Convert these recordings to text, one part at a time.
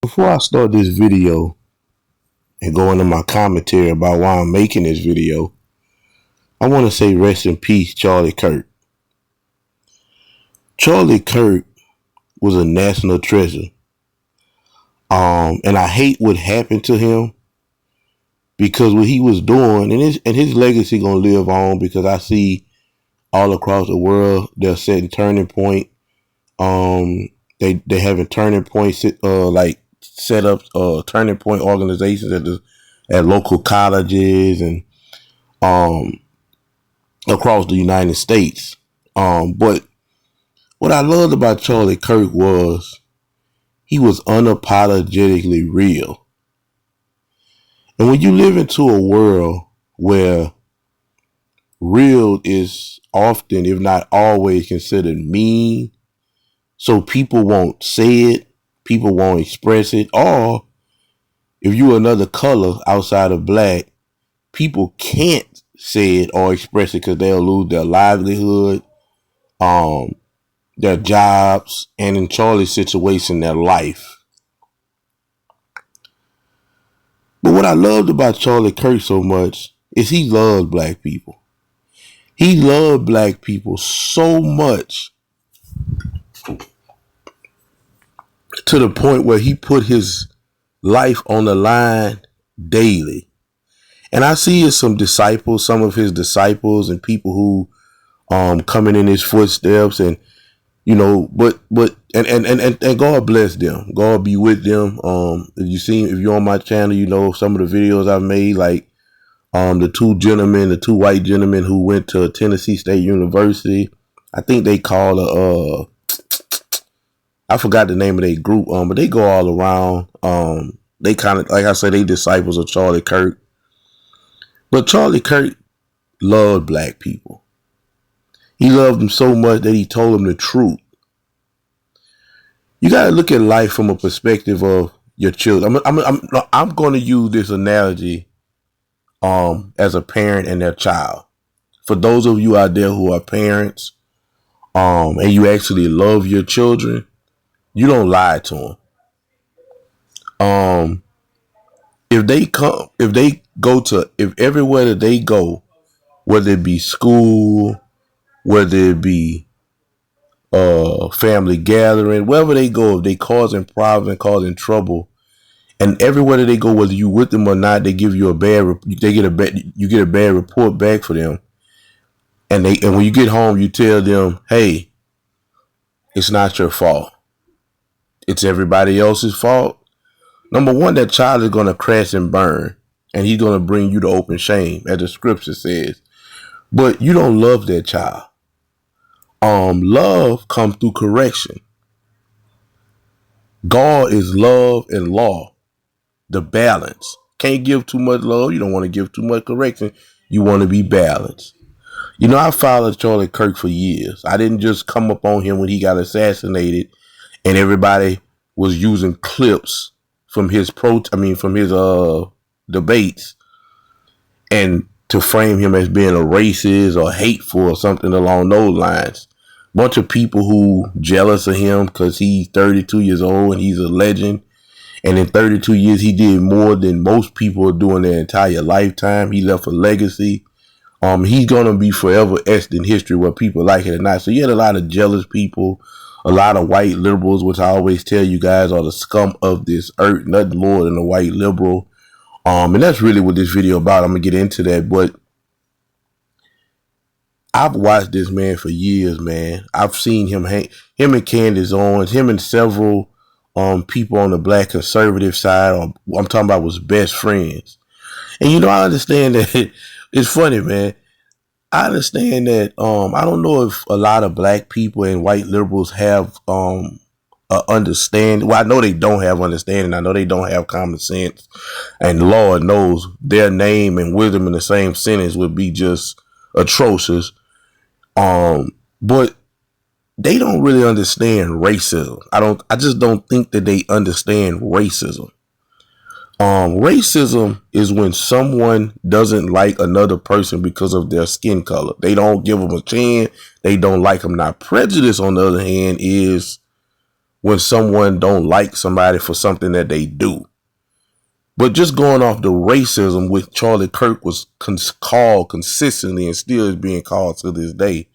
Before I start this video and go into my commentary about why I'm making this video, I want to say rest in peace, Charlie Kirk. Charlie Kirk was a national treasure. And I hate what happened to him because what he was doing and his legacy gonna live on because I see all across the world they're setting turning point. They having turning points like set up turning point organizations at local colleges and across the United States. But what I loved about Charlie Kirk was he was unapologetically real. And when you live into a world where real is often, if not always, considered mean, so people won't say it, people won't express it, or if you're another color outside of black, people can't say it or express it because they'll lose their livelihood, their jobs, and in Charlie's situation, their life. But what I loved about Charlie Kirk so much is he loved black people. He loved black people so much to the point where he put his life on the line daily. And I see some disciples, some of his disciples and people who coming in his footsteps and but God bless them. God be with them. If you're on my channel, some of the videos I've made, like the two white gentlemen who went to Tennessee State University. I think they call I forgot the name of their group, but they go all around. They kind of, like I said, they disciples of Charlie Kirk. But Charlie Kirk loved black people. He loved them so much that he told them the truth. You got to look at life from a perspective of your children. I'm going to use this analogy as a parent and their child. For those of you out there who are parents and you actually love your children, you don't lie to them. If everywhere that they go, whether it be school, whether it be family gathering, wherever they go, if they causing problems and causing trouble, and everywhere that they go, whether you with them or not, they give you you get a bad report back for them, and when you get home, you tell them, hey, it's not your fault, it's everybody else's fault. Number one, that child is gonna crash and burn, and he's gonna bring you to open shame, as the scripture says. But you don't love that child. Love comes through correction. God is love and law, the balance. Can't give too much love. You don't want to give too much correction. You want to be balanced. I followed Charlie Kirk for years. I didn't just come up on him when he got assassinated and everybody was using clips from his debates and to frame him as being a racist or hateful or something along those lines. Bunch of people who jealous of him because he's 32 years old and he's a legend. And in 32 years, he did more than most people are doing their entire lifetime. He left a legacy. He's going to be forever etched in history, whether people like it or not. So you had a lot of jealous people, a lot of white liberals, which I always tell you guys are the scum of this earth, nothing more than a white liberal. And that's really what this video about. I'm going to get into that. But I've watched this man for years, man. I've seen him and Candace Owens, him and several people on the black conservative side, or I'm talking about, was best friends. And I understand that it's funny, man. I understand that I don't know if a lot of black people and white liberals have understanding. Well, I know they don't have understanding. I know they don't have common sense. And Lord knows their name and wisdom in the same sentence would be just atrocious. But they don't really understand racism. I just don't think that they understand racism. Racism is when someone doesn't like another person because of their skin color. They don't give them a chance. They don't like them. Now, prejudice, on the other hand, is when someone don't like somebody for something that they do. But just going off the racism which Charlie Kirk was called consistently and still is being called to this day,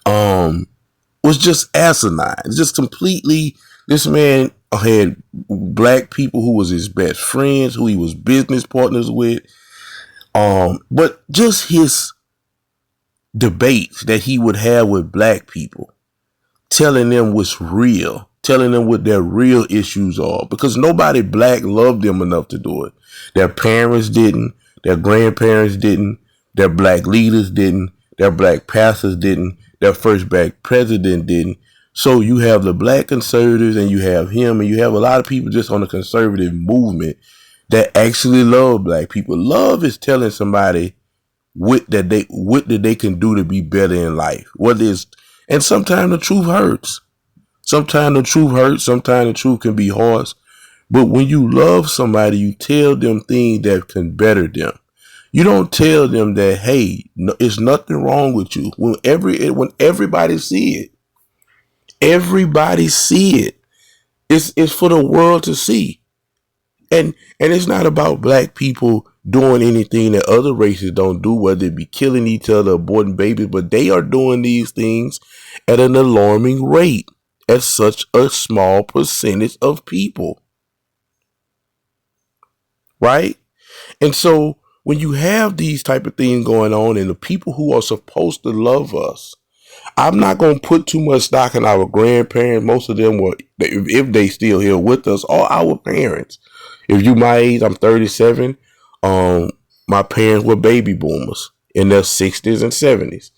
was just asinine. It's just completely, this man had black people who was his best friends, who he was business partners with. But just his debates that he would have with black people, telling them what's real, telling them what their real issues are, because nobody black loved them enough to do it. Their parents didn't, their grandparents didn't, their black leaders didn't, their black pastors didn't, their first black president didn't. So you have the black conservatives and you have him, and you have a lot of people just on the conservative movement that actually love black people. Love is telling somebody what that they can do to be better in life. What is, and sometimes the truth hurts. Sometimes the truth hurts. Sometimes the truth can be harsh. But when you love somebody, you tell them things that can better them. You don't tell them that, hey, no, it's nothing wrong with you. When everybody see it, It's for the world to see. And it's not about black people doing anything that other races don't do, whether it be killing each other, aborting babies, but they are doing these things at an alarming rate, at such a small percentage of people. Right? And so when you have these type of things going on, and the people who are supposed to love us, I'm not going to put too much stock in our grandparents. Most of them were, if they still here with us, or our parents. If you my age, I'm 37. My parents were baby boomers in their 60s and 70s.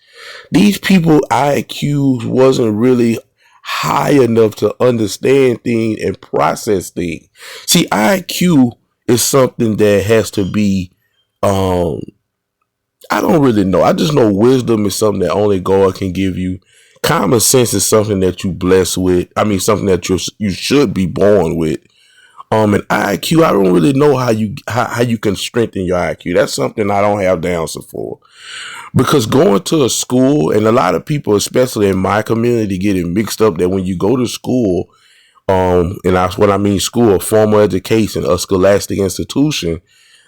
These people IQs wasn't really high enough to understand things and process things. See, IQ is something that has to be, I don't really know. I just know wisdom is something that only God can give you. Common sense is something that you blessed with. I mean, something that you should be born with. And IQ, I don't really know how you can strengthen your IQ. That's something I don't have the answer for. Because going to a school, and a lot of people, especially in my community, get it mixed up that when you go to school, and that's what I mean, school, formal education, a scholastic institution,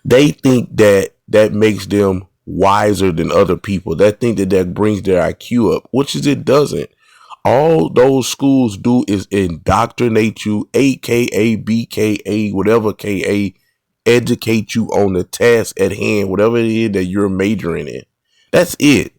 they think that makes them wiser than other people. They think that brings their IQ up, which is it doesn't. All those schools do is indoctrinate you, AKA, BKA, whatever KA, educate you on the task at hand, whatever it is that you're majoring in. That's it.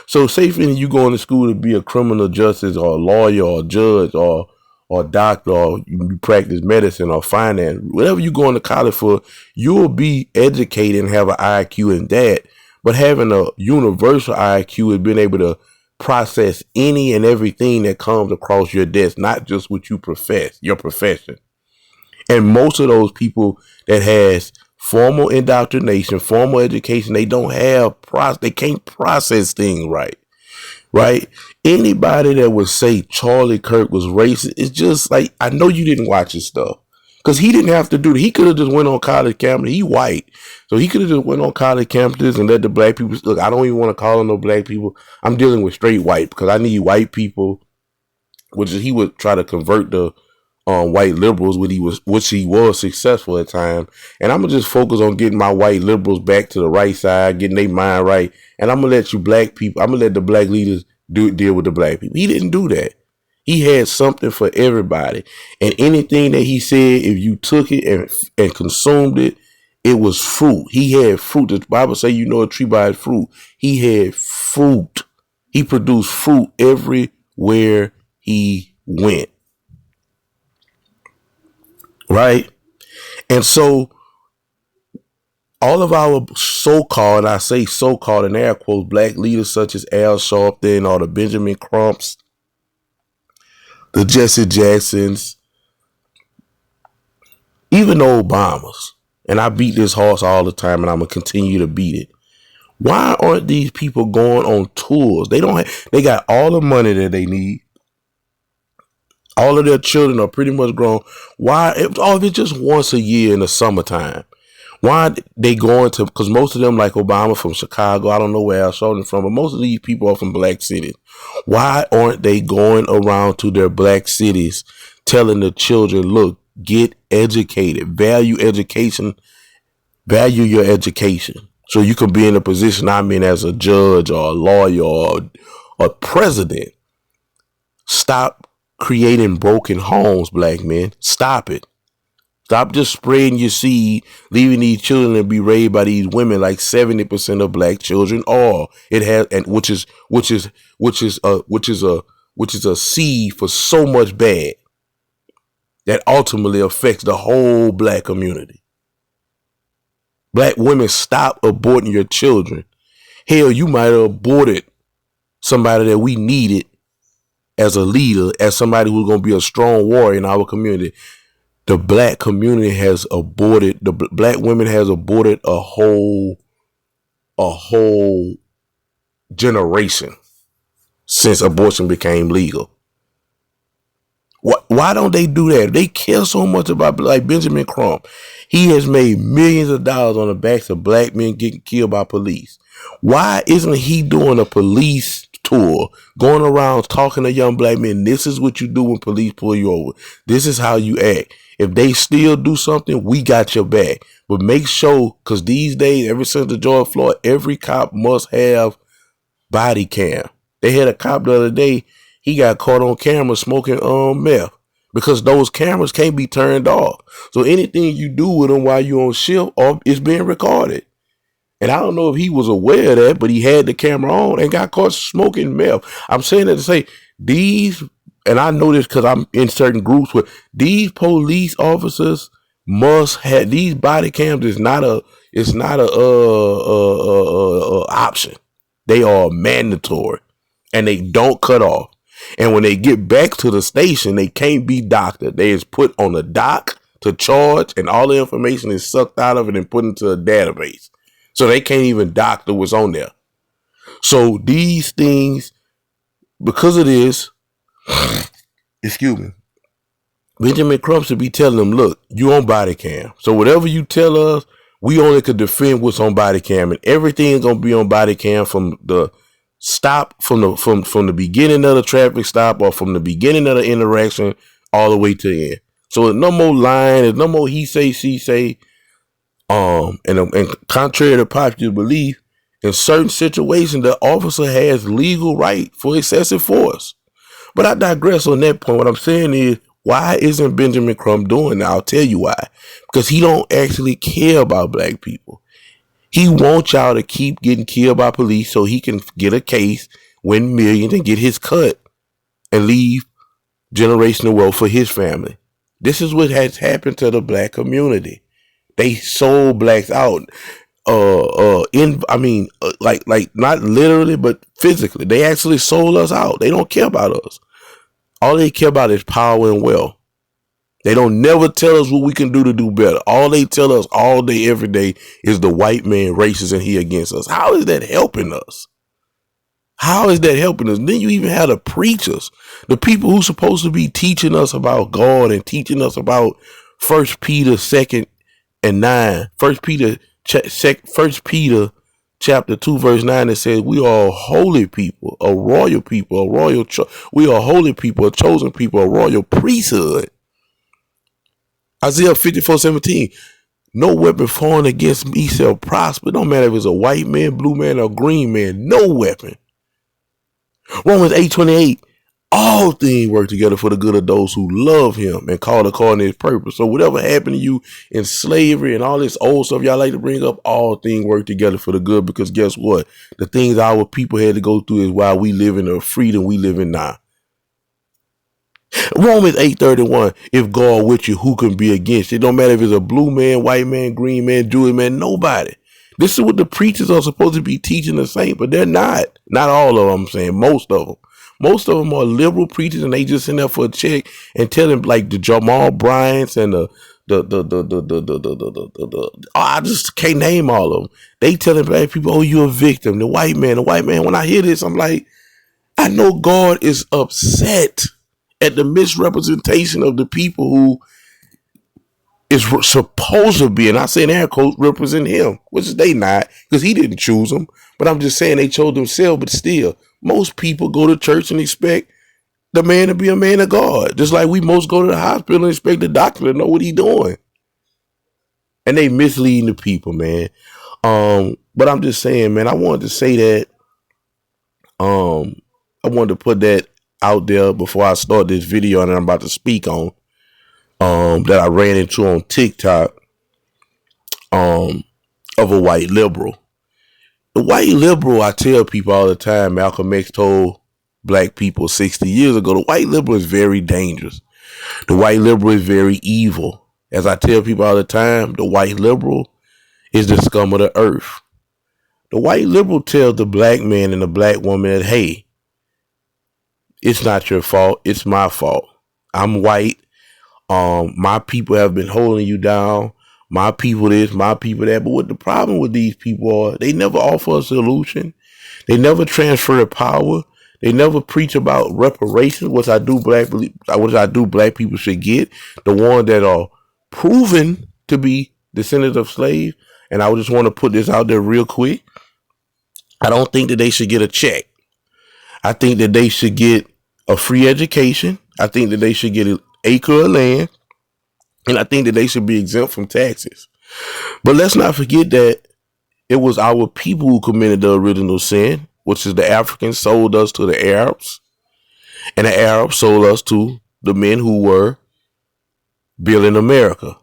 So say if you going to school to be a criminal justice or a lawyer or a judge or a doctor, or you practice medicine or finance, whatever you're going to college for, you'll be educated and have an IQ in that. But having a universal IQ is being able to process any and everything that comes across your desk, not just what you profess, your profession. And most of those people that has formal indoctrination, formal education, they don't have they can't process things right. Right? Anybody that would say Charlie Kirk was racist, it's just like, I know you didn't watch his stuff. Because he didn't have to do it. He could have just went on college campus. He white. So he could have just went on college campuses and let the black people, look, I don't even want to call them no black people. I'm dealing with straight white because I need white people, which is, he would try to convert the white liberals, which he was successful at times. And I'm going to just focus on getting my white liberals back to the right side, getting their mind right. And I'm going to let you black people, I'm going to let the black leaders deal with the black people. He didn't do that. He had something for everybody. And anything that he said, if you took it and consumed it, it was fruit. He had fruit. The Bible says you know a tree by its fruit. He had fruit. He produced fruit everywhere he went. Right? And so all of our so-called, and I say so-called in air quotes, black leaders such as Al Sharpton or the Benjamin Crumps, the Jesse Jacksons, even the Obamas, and I beat this horse all the time and I'm going to continue to beat it. Why aren't these people going on tours? They got all the money that they need. All of their children are pretty much grown. Why? If it's just once a year in the summertime. Why they going to, because most of them, like Obama, from Chicago, I don't know where else they're from, but most of these people are from black cities. Why aren't they going around to their black cities telling the children, look, get educated, value education, value your education, so you can be in a position I'm in as a judge or a lawyer or a president. Stop creating broken homes, black men. Stop it. Stop just spreading your seed, leaving these children to be raised by these women like 70% of black children are. It has, and which is a seed for so much bad that ultimately affects the whole black community. Black women, stop aborting your children. Hell, you might have aborted somebody that we needed as a leader, as somebody who's going to be a strong warrior in our community. The black community has aborted, the black women has aborted a whole generation since abortion became legal. Why don't they do that? They care so much about, like Benjamin Crump. He has made millions of dollars on the backs of black men getting killed by police. Why isn't he doing a police tour, going around talking to young black men? This is what you do when police pull you over. This is how you act. If they still do something, we got your back. But make sure, because these days, ever since the George Floyd, every cop must have body cam. They had a cop the other day. He got caught on camera smoking meth, because those cameras can't be turned off. So anything you do with them while you're on shift, it's being recorded. And I don't know if he was aware of that, but he had the camera on and got caught smoking meth. I'm saying that to say these, and I know this because I'm in certain groups where these police officers must have these body cams. It's not a option. They are mandatory, and they don't cut off. And when they get back to the station, they can't be doctored. They is put on a dock to charge, and all the information is sucked out of it and put into a database. So they can't even doctor what's on there. So these things, because of this, excuse me, Benjamin Crump should be telling them, look, you on body cam. So whatever you tell us, we only could defend what's on body cam, and everything is gonna be on body cam from the stop, from the beginning of the traffic stop, or from the beginning of the interaction all the way to the end. So there's no more lying, there's no more he say, she say. And contrary to popular belief, in certain situations, the officer has legal right for excessive force. But I digress on that point. What I'm saying is, why isn't Benjamin Crump doing that? I'll tell you why. Because he don't actually care about black people. He wants y'all to keep getting killed by police so he can get a case, win millions, and get his cut, and leave generational wealth for his family. This is what has happened to the black community. They sold blacks out. Like not literally, but physically. They actually sold us out. They don't care about us. All they care about is power and wealth. They don't never tell us what we can do to do better. All they tell us all day, every day is the white man racist and he against us. How is that helping us? How is that helping us? Then you even have the preachers, the people who's supposed to be teaching us about God and teaching us about 1 Peter 2 and 9. 1 Peter chapter 2 verse 9, that says we are a holy people, a royal people, we are a holy people, a chosen people, a royal priesthood. Isaiah 54:17. No weapon formed against me shall prosper. Don't matter if it's a white man, blue man, or green man. No weapon. Romans 8:28. All things work together for the good of those who love him and call according to his purpose. So whatever happened to you in slavery and all this old stuff y'all like to bring up, all things work together for the good, because guess what? The things our people had to go through is why we live in the freedom we live in now. Romans 8:31. If God with you, who can be against you? It don't matter if it's a blue man, white man, green man, Jewish man, nobody. This is what the preachers are supposed to be teaching the saints, but they're not. Not all of them, I'm saying. Most of them. Most of them are liberal preachers, and they just in there for a check and tell them, like the Jamal Bryants and I just can't name all of them. They telling black people, oh, you're a victim. The white man. When I hear this, I'm like, I know God is upset at the misrepresentation of the people who is supposed to be, and I say air quotes, represent him, which is they not, because he didn't choose them. But I'm just saying they chose themselves. But still, most people go to church and expect the man to be a man of God, just like we most go to the hospital and expect the doctor to know what he's doing. And they misleading the people, man. But I'm just saying, man, I wanted to say that. I wanted to put that out there before I start this video that I'm about to speak on. That I ran into on TikTok. Of a white liberal. The white liberal, I tell people all the time, Malcolm X told black people 60 years ago, the white liberal is very dangerous. The white liberal is very evil. As I tell people all the time, the white liberal is the scum of the earth. The white liberal tells the black man and the black woman that, hey, it's not your fault. It's my fault. I'm white. My people have been holding you down. My people this, my people that. But what the problem with these people are, they never offer a solution. They never transfer power. They never preach about reparations, which I do black people should get. The ones that are proven to be descendants of slaves. And I just want to put this out there real quick. I don't think that they should get a check. I think that they should get a free education. I think that they should get an acre of land. And I think that they should be exempt from taxes. But let's not forget that it was our people who committed the original sin, which is the Africans sold us to the Arabs. And the Arabs sold us to the men who were building America.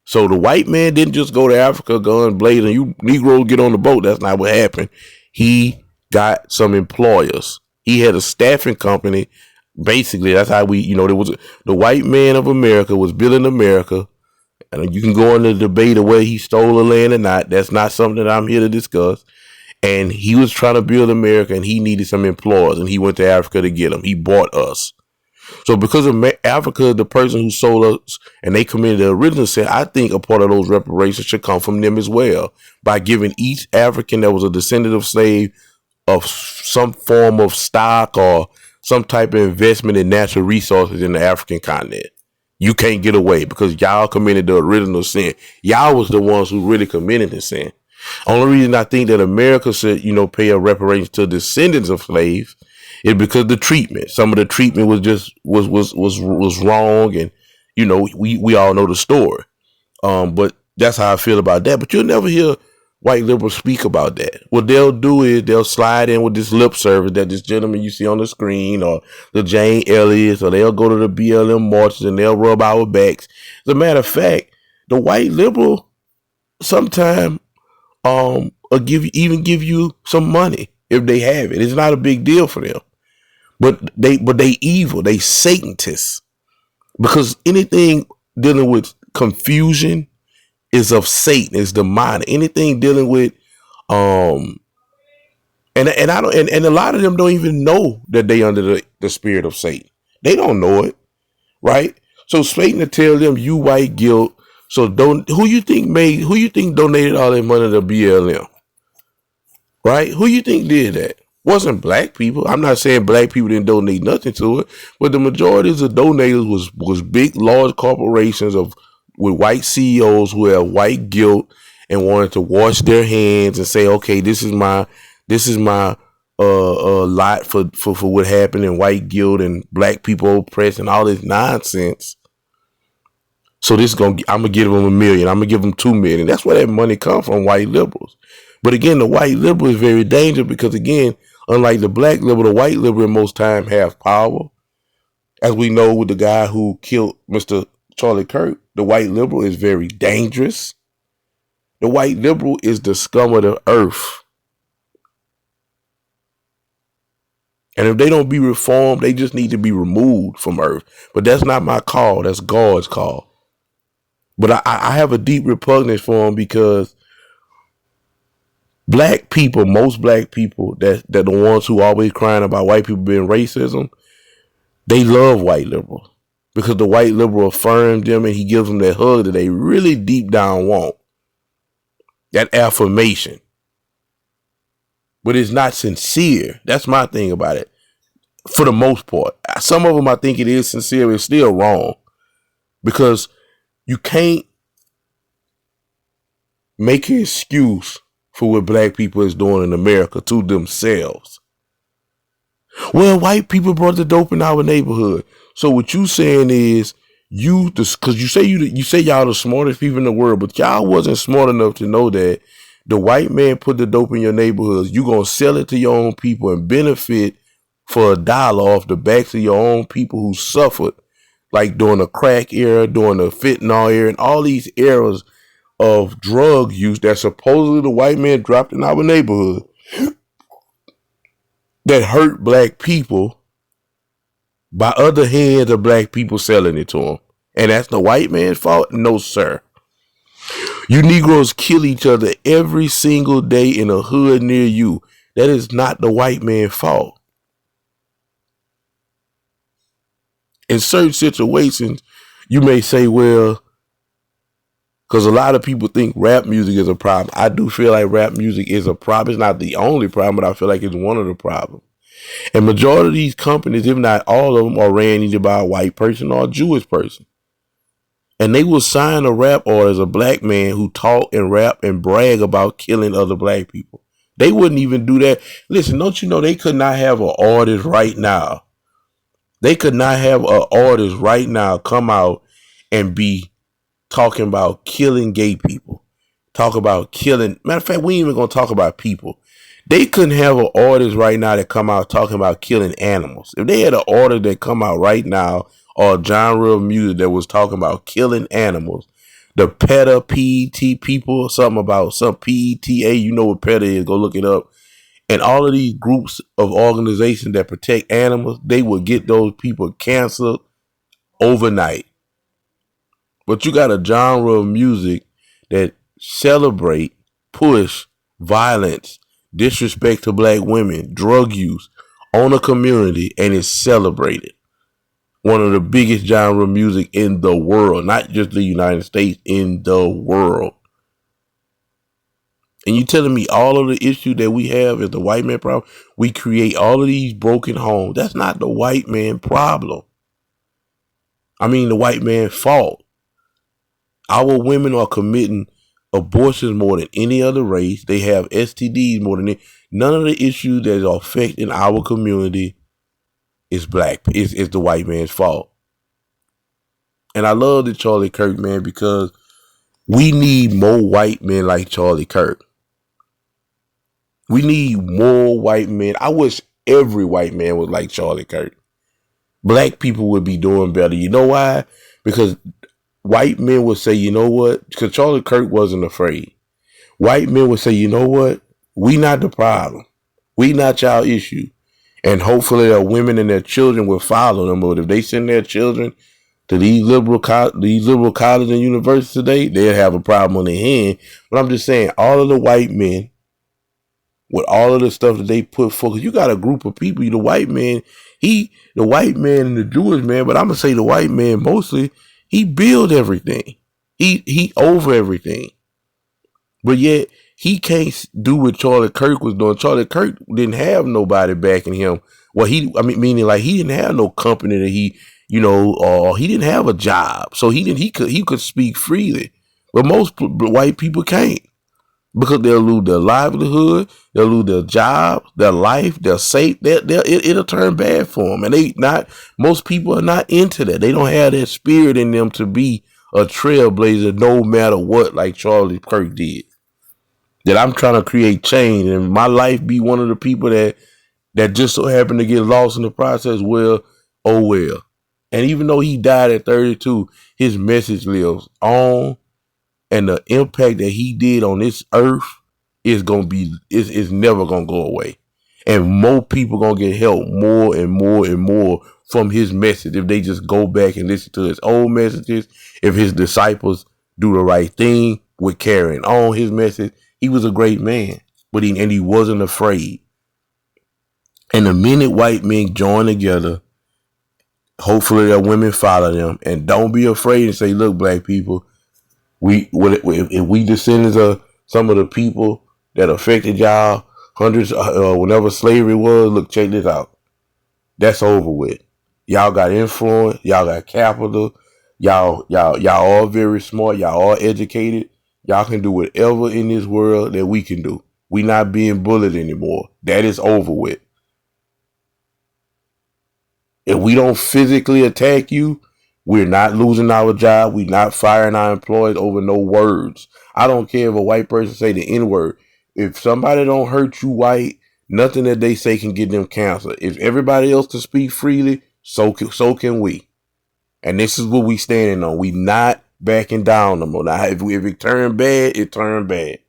So the white man didn't just go to Africa, gun blazing, you Negroes get on the boat. That's not what happened. He got some employers. He had a staffing company. Basically, that's how there was the white man of America was building America. And you can go into the debate of whether he stole the land or not. That's not something that I'm here to discuss. And he was trying to build America and he needed some employers and he went to Africa to get them. He bought us. So because of Africa, the person who sold us and they committed the original sin, I think a part of those reparations should come from them as well by giving each African that was a descendant of slave of some form of stock or some type of investment in natural resources in the African continent. You can't get away because y'all committed the original sin. Y'all was the ones who really committed the sin. Only reason I think that America should, pay a reparations to descendants of slaves is because the treatment. Some of the treatment was just was wrong, and we all know the story. But that's how I feel about that. But you'll never hear white liberals speak about that. What they'll do is they'll slide in with this lip service that this gentleman you see on the screen or the Jane Elliots, or they'll go to the BLM marches and they'll rub our backs. As a matter of fact, the white liberal sometimes give you some money if they have it. It's not a big deal for them. But they evil, they Satanists. Because anything dealing with confusion is of Satan, is demonic. Anything dealing with and a lot of them don't even know that they under the spirit of Satan. They don't know it, right? So Satan to tell them you white guilt. So who you think donated all that money to BLM? Right? Who you think did that? Wasn't black people. I'm not saying black people didn't donate nothing to it, but the majority of the donators was big, large corporations with white CEOs who have white guilt and wanted to wash their hands and say, okay, this is my lot for what happened in white guilt and black people oppressed and all this nonsense. So I'm gonna give them $1 million. I'm gonna give them $2 million. That's where that money comes from, white liberals. But again, the white liberal is very dangerous because again, unlike the black liberal, the white liberal most time have power. As we know with the guy who killed Mr. Charlie Kirk, the white liberal is very dangerous. The white liberal is the scum of the earth. And if they don't be reformed, they just need to be removed from earth. But that's not my call. That's God's call. But I have a deep repugnance for them because black people, most black people, that the ones who always crying about white people being racism, they love white liberals because the white liberal affirms them and he gives them that hug that they really deep down want. That affirmation. But it's not sincere. That's my thing about it. For the most part. Some of them I think it is sincere. It's still wrong. Because you can't make an excuse for what black people is doing in America to themselves. Well, white people brought the dope in our neighborhood. So what you saying is because you say y'all the smartest people in the world, but y'all wasn't smart enough to know that the white man put the dope in your neighborhoods. You gonna sell it to your own people and benefit for $1 off the backs of your own people who suffered, like during the crack era, during the fentanyl era, and all these eras of drug use that supposedly the white man dropped in our neighborhood that hurt black people by other hands of black people selling it to them. And that's the white man's fault? No, sir. You Negroes kill each other every single day in a hood near you. That is not the white man's fault. In certain situations, you may say, well, because a lot of people think rap music is a problem. I do feel like rap music is a problem. It's not the only problem, but I feel like it's one of the problems. And majority of these companies, if not all of them, are ran either by a white person or a Jewish person. And they will sign a rap artist, a black man who talk and rap and brag about killing other black people. They wouldn't even do that. Listen, don't you know they could not have an artist right now? They could not have an artist right now come out and be talking about killing gay people. Talk about killing. Matter of fact, we ain't even going to talk about people. They couldn't have an artist right now that come out talking about killing animals. If they had an artist that come out right now or a genre of music that was talking about killing animals, the PETA, PET people, something about some PETA, you know what PETA is, go look it up. And all of these groups of organizations that protect animals, they would get those people canceled overnight. But you got a genre of music that celebrate, push violence, disrespect to black women, drug use on a community, and it's celebrated. One of the biggest genre of music in the world, not just the United States, in the world. And you telling me all of the issue that we have is the white man problem? We create all of these broken homes. That's not the white man problem. I mean, the white man's fault. Our women are committing abortions more than any other race. They have STDs more than any. None of the issues that are affecting our community is black. It's the white man's fault. And I love the Charlie Kirk, man, because we need more white men like Charlie Kirk. We need more white men. I wish every white man was like Charlie Kirk. Black people would be doing better. You know why? Because white men would say, you know what? Because Charlie Kirk wasn't afraid. White men would say, you know what? We not the problem. We not y'all issue. And hopefully their women and their children will follow them. But if they send their children to these liberal colleges and universities today, they'll have a problem on their hand. But I'm just saying, all of the white men, with all of the stuff that they put forward, you got a group of people, the white man and the Jewish man, but I'm going to say the white man mostly, he build everything. He over everything. But yet, he can't do what Charlie Kirk was doing. Charlie Kirk didn't have nobody backing him. Well, meaning like he didn't have no company that he didn't have a job. So he could speak freely. But most white people can't. Because they'll lose their livelihood, they'll lose their job, their life, their safe. It'll turn bad for them. And most people are not into that. They don't have that spirit in them to be a trailblazer no matter what, like Charlie Kirk did. That I'm trying to create change and my life be one of the people that just so happened to get lost in the process. Well, oh well. And even though he died at 32, his message lives on. And the impact that he did on this earth is never gonna go away. And more people gonna get help more and more and more from his message if they just go back and listen to his old messages. If his disciples do the right thing with carrying on his message, he was a great man, but he wasn't afraid. And the minute white men join together, hopefully their women follow them, and don't be afraid and say, "Look, black people. If we descendants of some of the people that affected y'all hundreds, whenever slavery was, look, check this out. That's over with. Y'all got influence. Y'all got capital. Y'all all very smart. Y'all all educated. Y'all can do whatever in this world that we can do. We not being bullied anymore. That is over with. If we don't physically attack you, we're not losing our job. We're not firing our employees over no words. I don't care if a white person say the N-word. If somebody don't hurt you white, nothing that they say can get them canceled. If everybody else can speak freely, so can we. And this is what we standing on. We not backing down no more. Now, if it turned bad, it turned bad.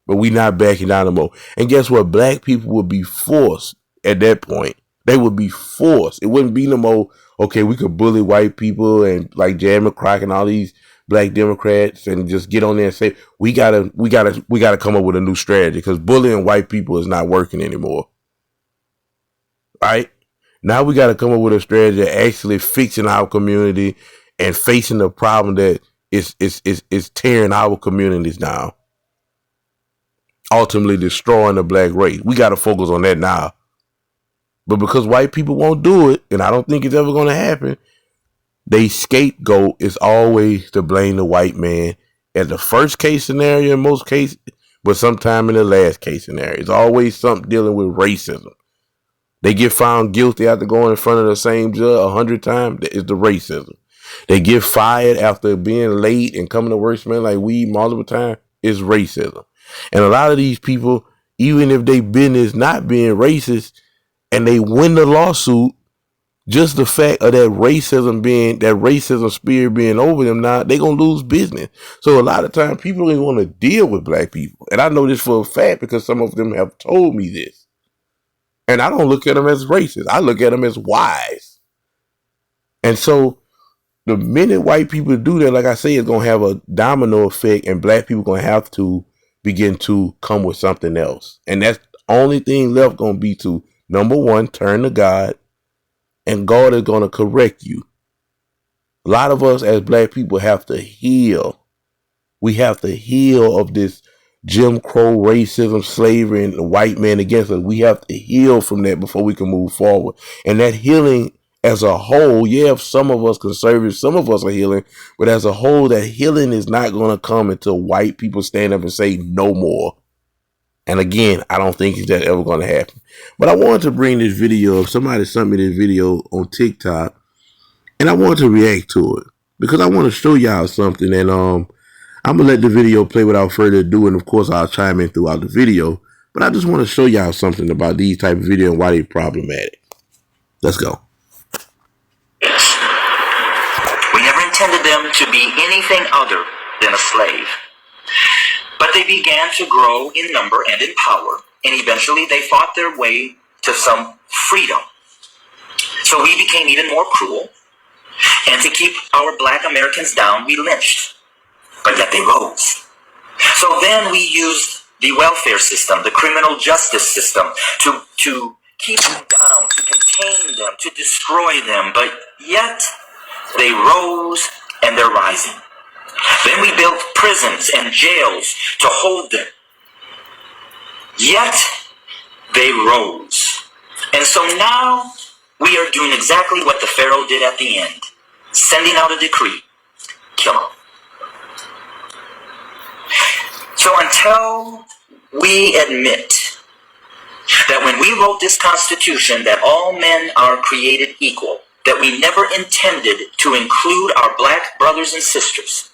But we not backing down no more. And guess what? Black people would be forced at that point. They would be forced. It wouldn't be no more, okay, we could bully white people and like Jan McCracken and all these black Democrats and just get on there and say, we gotta come up with a new strategy because bullying white people is not working anymore. Right? Now we got to come up with a strategy of actually fixing our community and facing the problem that is tearing our communities down. Ultimately destroying the black race. We got to focus on that now. But because white people won't do it, and I don't think it's ever going to happen, they scapegoat is always to blame the white man as the first case scenario in most cases, but sometime in the last case scenario. It's always something dealing with racism. They get found guilty after going in front of the same judge 100 times. It's the racism. They get fired after being late and coming to work smelling like weed multiple times. It's racism. And a lot of these people, even if they business not being racist and they win the lawsuit, just the fact of that racism spirit being over them now, they gonna lose business. So a lot of times people don't want to deal with black people. And I know this for a fact because some of them have told me this. And I don't look at them as racist. I look at them as wise. And so the minute white people do that, like I say, it's going to have a domino effect and black people going to have to begin to come with something else. And that's the only thing left going to be to, number one, turn to God, and God is going to correct you. A lot of us as black people have to heal. We have to heal of this Jim Crow, racism, slavery, and the white man against us. We have to heal from that before we can move forward. And that healing as a whole, yeah, some of us conservatives, some of us are healing, but as a whole, that healing is not going to come until white people stand up and say no more. And again, I don't think that ever going to happen. But I wanted to bring this video up. Somebody sent me this video on TikTok, and I wanted to react to it because I want to show y'all something. And I'm going to let the video play without further ado, and of course, I'll chime in throughout the video. But I just want to show y'all something about these type of videos and why they're problematic. Let's go. We never intended them to be anything other than a slave. But they began to grow in number and in power, and eventually they fought their way to some freedom. So we became even more cruel, and to keep our black Americans down, we lynched. But yet they rose. So then we used the welfare system, the criminal justice system, to keep them down, to contain them, to destroy them. But yet they rose and they're rising. Then we built prisons and jails to hold them. Yet they rose. And so now we are doing exactly what the Pharaoh did at the end, sending out a decree, kill them. So until we admit that when we wrote this Constitution that all men are created equal, that we never intended to include our black brothers and sisters,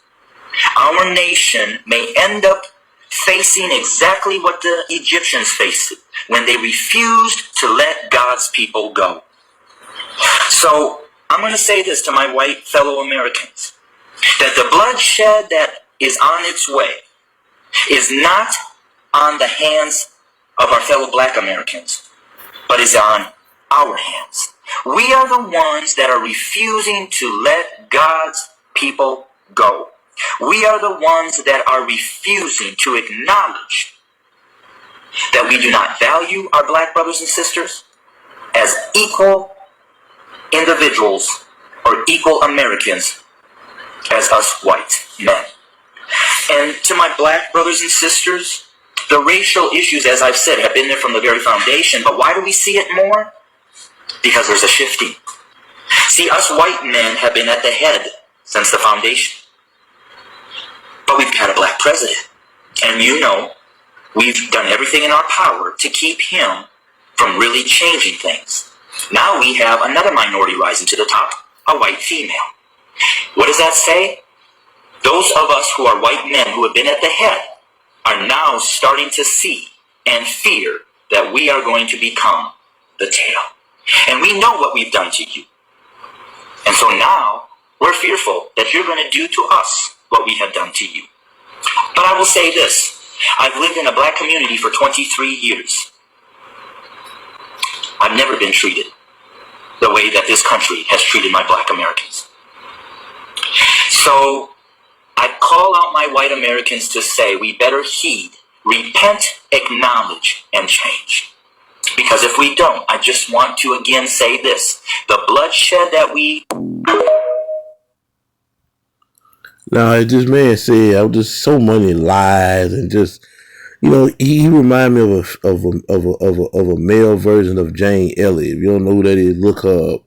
our nation may end up facing exactly what the Egyptians faced when they refused to let God's people go. So I'm going to say this to my white fellow Americans, that the bloodshed that is on its way is not on the hands of our fellow black Americans, but is on our hands. We are the ones that are refusing to let God's people go. We are the ones that are refusing to acknowledge that we do not value our black brothers and sisters as equal individuals or equal Americans as us white men. And to my black brothers and sisters, the racial issues, as I've said, have been there from the very foundation. But why do we see it more? Because there's a shifting. See, us white men have been at the head since the foundation. But we've had a black president. And you know, we've done everything in our power to keep him from really changing things. Now we have another minority rising to the top, a white female. What does that say? Those of us who are white men who have been at the head are now starting to see and fear that we are going to become the tail. And we know what we've done to you. And so now we're fearful that you're going to do to us what we have done to you. But I will say this. I've lived in a black community for 23 years. I've never been treated the way that this country has treated my black Americans. So I call out my white Americans to say we better heed, repent, acknowledge, and change. Because if we don't, I just want to again say this. The bloodshed that we... Now, this man said, I was just so many lies and just, he reminded me of a male version of Jane Elliott. If you don't know who that is, look her up.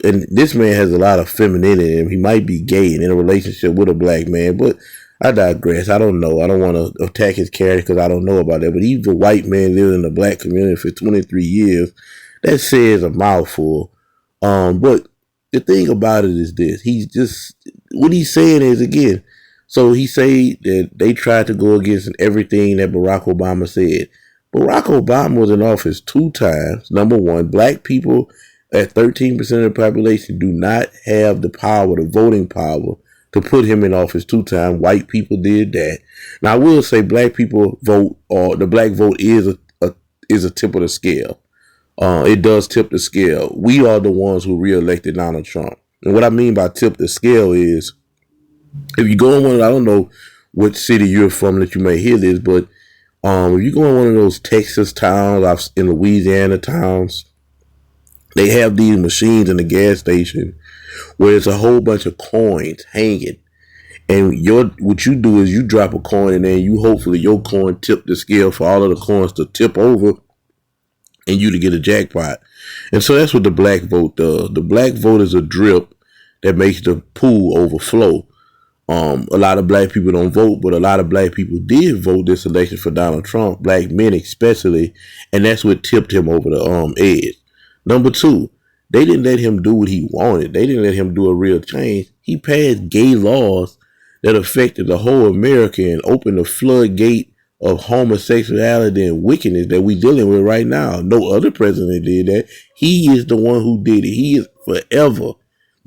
And this man has a lot of femininity in him. He might be gay and in a relationship with a black man, but I digress. I don't know. I don't want to attack his character because I don't know about that. But he's a white man living in the black community for 23 years. That says a mouthful. But the thing about it is this. He's just, what he's saying is, again, so he say that they tried to go against everything that Barack Obama said. Barack Obama was in office 2 times. Number one, black people at 13% of the population do not have the power, the voting power, to put him in office 2 times. White people did that. Now, I will say black people vote, or the black vote is a tip of the scale. It does tip the scale. We are the ones who reelected Donald Trump. And what I mean by tip the scale is, if you go in one, I don't know what city you're from that you may hear this, but if you go in one of those Texas towns, in Louisiana towns, they have these machines in the gas station where it's a whole bunch of coins hanging. And what you do is you drop a coin in there, and you hopefully your coin tip the scale for all of the coins to tip over and you to get a jackpot. And so that's what the black vote does. The black vote is a drip that makes the pool overflow. A lot of black people don't vote, but a lot of black people did vote this election for Donald Trump, black men especially, and that's what tipped him over the edge. Number 2, they didn't let him do what he wanted. They didn't let him do a real change. He passed gay laws that affected the whole America and opened the floodgate of homosexuality and wickedness that we're dealing with right now. No other president did that. He is the one who did it. He is forever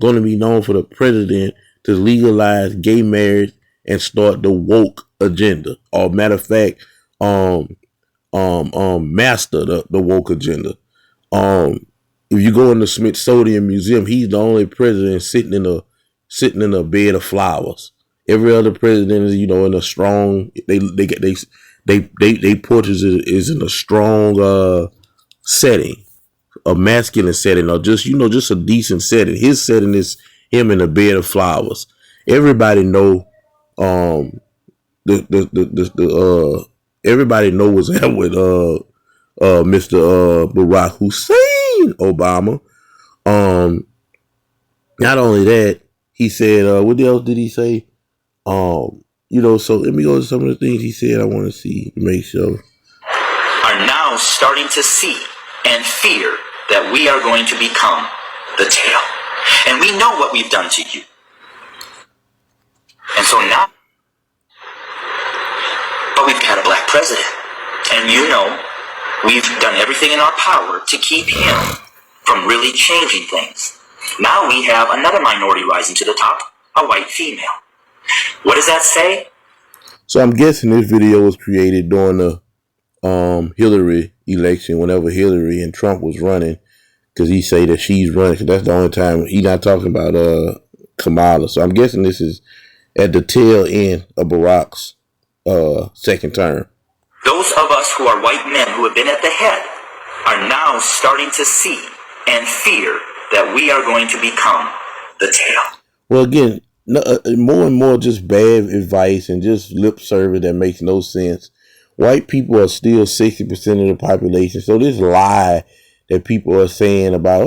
going to be known for the president to legalize gay marriage and start the woke agenda. Or matter of fact, master the woke agenda. If you go in the Smithsonian Museum, he's the only president sitting in a bed of flowers. Every other president is, in a strong. They portrait is in a strong setting, a masculine setting, or just just a decent setting. His setting is him in a bed of flowers. Everybody know, everybody know what's happening with Mr. Barack Hussein Obama. Not only that, he said, what else did he say? So let me go to some of the things he said I want to see to make sure. Are now starting to see and fear that we are going to become the tail. And we know what we've done to you. And so now, but we've got a black president. And we've done everything in our power to keep him from really changing things. Now we have another minority rising to the top, a white female. What does that say? So I'm guessing this video was created during the Hillary election, whenever Hillary and Trump was running, because he say that she's running, because that's the only time he's not talking about Kamala. So I'm guessing this is at the tail end of Barack's second term. Those of us who are white men who have been at the head are now starting to see and fear that we are going to become the tail. Well, again, more and more just bad advice and just lip service that makes no sense. White people are still 60% of the population. So this lie that people are saying about,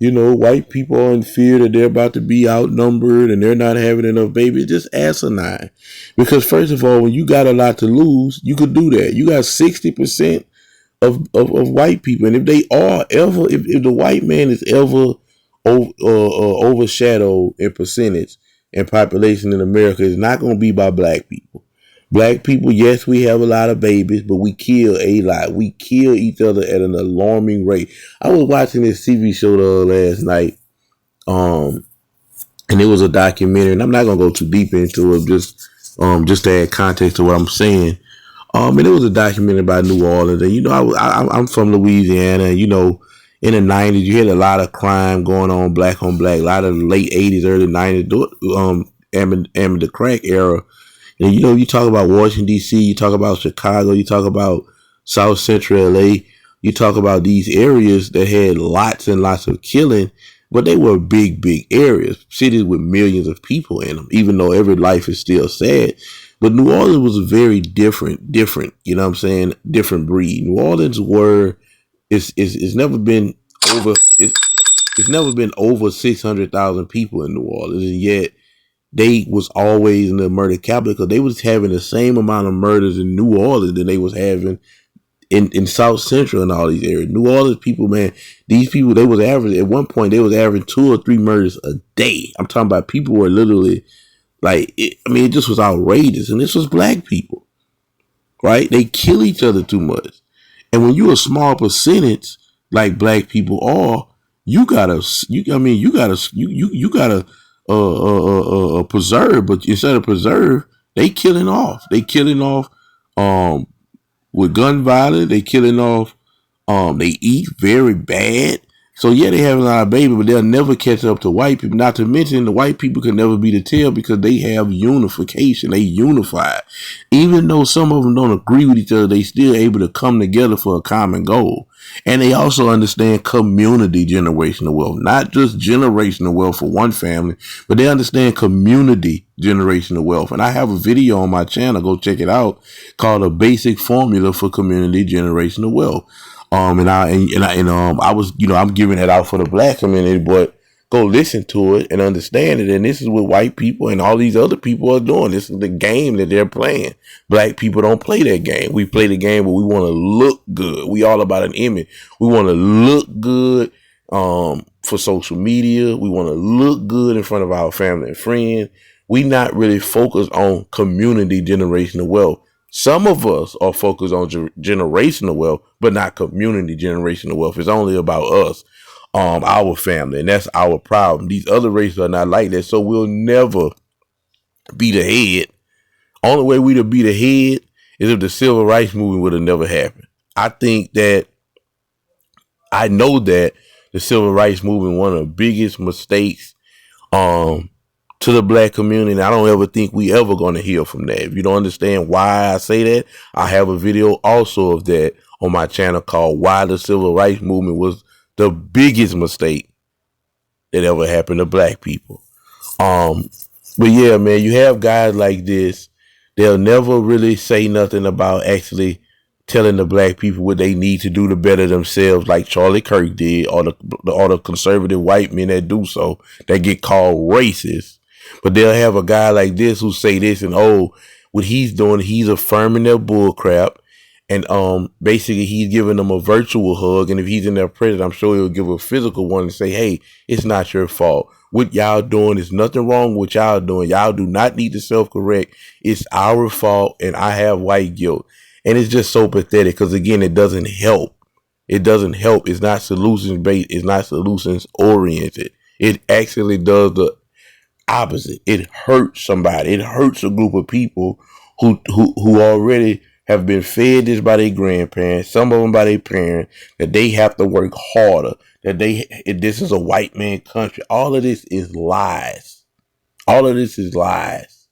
White people are in fear that they're about to be outnumbered and they're not having enough babies. Just asinine. Because first of all, when you got a lot to lose, you could do that. You got 60% of white people. And if they are ever, if the white man is ever overshadowed in percentage and population in America, it's not going to be by black people. Black people, yes, we have a lot of babies, but we kill a lot. We kill each other at an alarming rate. I was watching this TV show last night, and it was a documentary, and I'm not gonna go too deep into it, just to add context to what I'm saying. And it was a documentary about New Orleans, and I'm from Louisiana, and in the '90s you had a lot of crime going on black, a lot of late '80s, early '90s, and the crack era. And you talk about Washington D.C., you talk about Chicago, you talk about South Central LA, you talk about these areas that had lots and lots of killing, but they were big areas, cities with millions of people in them, even though every life is still sad. But New Orleans was very different, you know what I'm saying? Different breed. New Orleans it's never been over, it's never been over 600,000 people in New Orleans, and yet they was always in the murder capital because they was having the same amount of murders in New Orleans than they was having in South Central and all these areas. New Orleans people, man, these people, they was average at one point, they was averaging 2 or 3 murders a day. I'm talking about people were literally it just was outrageous. And this was black people, right? They kill each other too much. And when you're a small percentage like black people are, you gotta preserve, but instead of preserve, they killing off. They killing off with gun violence. They killing off. They eat very bad. So yeah, they have a lot of babies, but they'll never catch up to white people. Not to mention the white people can never be the tail because they have unification. They unified. Even though some of them don't agree with each other, they still able to come together for a common goal. And they also understand community generational wealth, not just generational wealth for one family, but they understand community generational wealth. And I have a video on my channel, go check it out, called A Basic Formula for Community Generational Wealth. I was, I'm giving it out for the black community, but go listen to it and understand it. And this is what white people and all these other people are doing. This is the game that they're playing. Black people don't play that game. We play the game where we want to look good. We all about an image. We want to look good for social media. We want to look good in front of our family and friends. We not really focused on community generational wealth. Some of us are focused on generational wealth, but not community generational wealth. It's only about us, our family, and that's our problem. These other races are not like that, so we'll never be the head. Only way we'd be the head is if the civil rights movement would have never happened. I know that the civil rights movement, one of the biggest mistakes to the black community, and I don't ever think we ever going to heal from that. If you don't understand why I say that, I have a video also of that on my channel called Why the Civil Rights Movement Was the Biggest Mistake That Ever Happened to Black People. But yeah, man, you have guys like this, they'll never really say nothing about actually telling the black people what they need to do to better themselves, like Charlie Kirk did, or the conservative white men that do so, that get called racist. But they'll have a guy like this who say this, and what he's doing, he's affirming their bull crap, and basically he's giving them a virtual hug. And if he's in their presence, I'm sure he'll give a physical one and say, hey, it's not your fault. What y'all doing is nothing wrong with y'all doing. Y'all do not need to self-correct. It's our fault, and I have white guilt. And it's just so pathetic because, again, it doesn't help. It doesn't help. It's not solutions-based. It's not solutions-oriented. It actually does the opposite. It hurts somebody. It hurts a group of people who already have been fed this by their grandparents, some of them by their parents, that they have to work harder, that this is a white man country. All of this is lies. All of this is lies.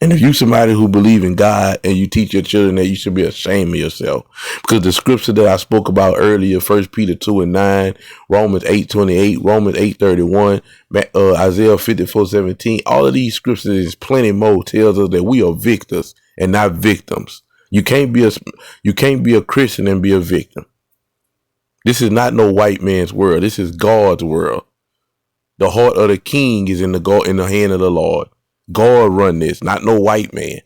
And if you somebody who believe in God and you teach your children that, you should be ashamed of yourself. Because the scripture that I spoke about earlier, 1 Peter 2:9, Romans 8:28, Romans 8:31, Isaiah 54:17, all of these scriptures, is plenty more, tells us that we are victors and not victims. You can't be a Christian and be a victim. This is not no white man's world. This is God's world. The heart of the king is in the hand of the Lord. God run this, not no white man.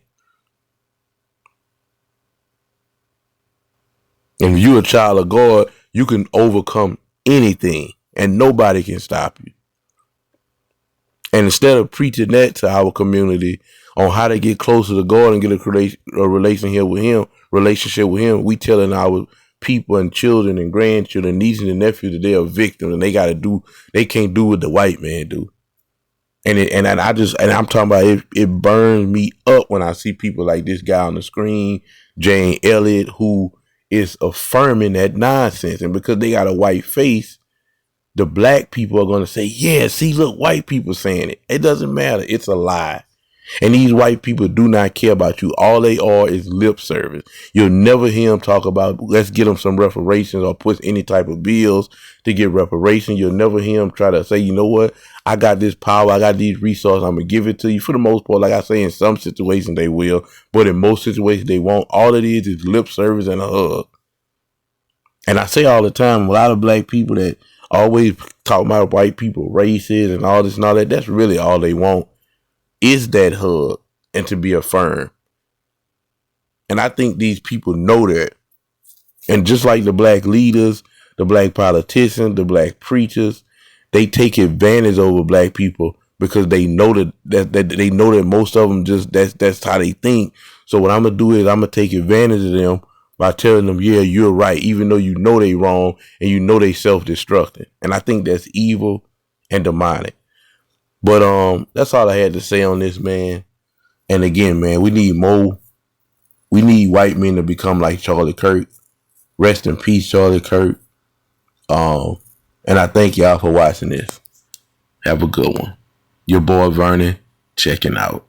And if you're a child of God, you can overcome anything and nobody can stop you. And instead of preaching that to our community on how to get closer to God and get a relationship with Him, we telling our people and children and grandchildren, nieces and nephews that they are victims and they can't do what the white man do. And I'm talking about it burns me up when I see people like this guy on the screen, Jane Elliott, who is affirming that nonsense. And because they got a white face, the black people are going to say, yeah, see, look, white people saying it. It doesn't matter. It's a lie. And these white people do not care about you. All they are is lip service. You'll never hear them talk about, let's get them some reparations or put any type of bills to get reparations. You'll never hear them try to say, you know what? I got this power. I got these resources. I'm going to give it to you. For the most part, like I say, in some situations they will, but in most situations they won't. All it is lip service and a hug. And I say all the time, a lot of black people that always talk about white people racist and all this and all that, that's really all they want is that hug and to be affirmed. And I think these people know that. And just like the black leaders, the black politicians, the black preachers, they take advantage over black people because they know that they know that most of them just that's how they think. So what I'm gonna do is I'm gonna take advantage of them by telling them, yeah, you're right, even though you know they wrong and you know they self-destructing. And I think that's evil and demonic. But that's all I had to say on this, man. And again, man, we need more. We need white men to become like Charlie Kirk. Rest in peace, Charlie Kirk. And I thank y'all for watching this. Have a good one. Your boy Vernon checking out.